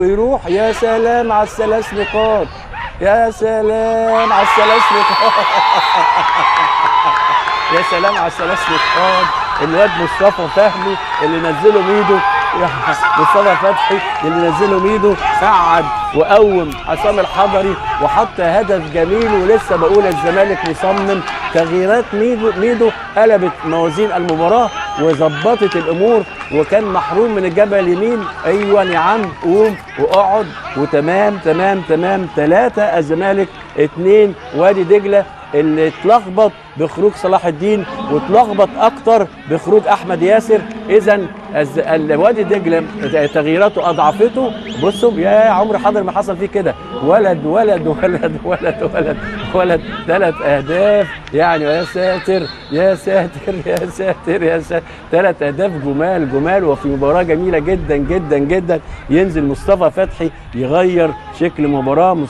ويروح يا سلام على الثلاث نقاط، يا سلام على الثلاث نقاط. يا سلام على الثلاث نقاط. الواد مصطفى فهمي اللي نزله ميدو، مصطفى فتحي اللي نزله ميدو قعد وقوم عصام الحضري وحط هدف جميل. ولسه بقول الزمالك مصمم. تغييرات ميدو قلبت موازين المباراه وظبطت الامور، وكان محروم من الجبهه اليمين. ايوه يا عم قوم واقعد وتمام تمام تمام. 3 الزمالك 2 وادي دجله، اللي اتلخبط بخروج صلاح الدين واتلخبط اكتر بخروج احمد ياسر. اذا وادي دجله تغييراته اضعفته. بصوا يا عمرو حضر ما حصل فيه كده، ولد ولد ولد ولد ولد ولد 3 اهداف يعني. يا ساتر يا ساتر يا ساتر يا ساتر. 3 اهداف جمال جمال، وفي مباراه جميله جدا جدا جدا. ينزل مصطفى فتحي يغير شكل مباراه.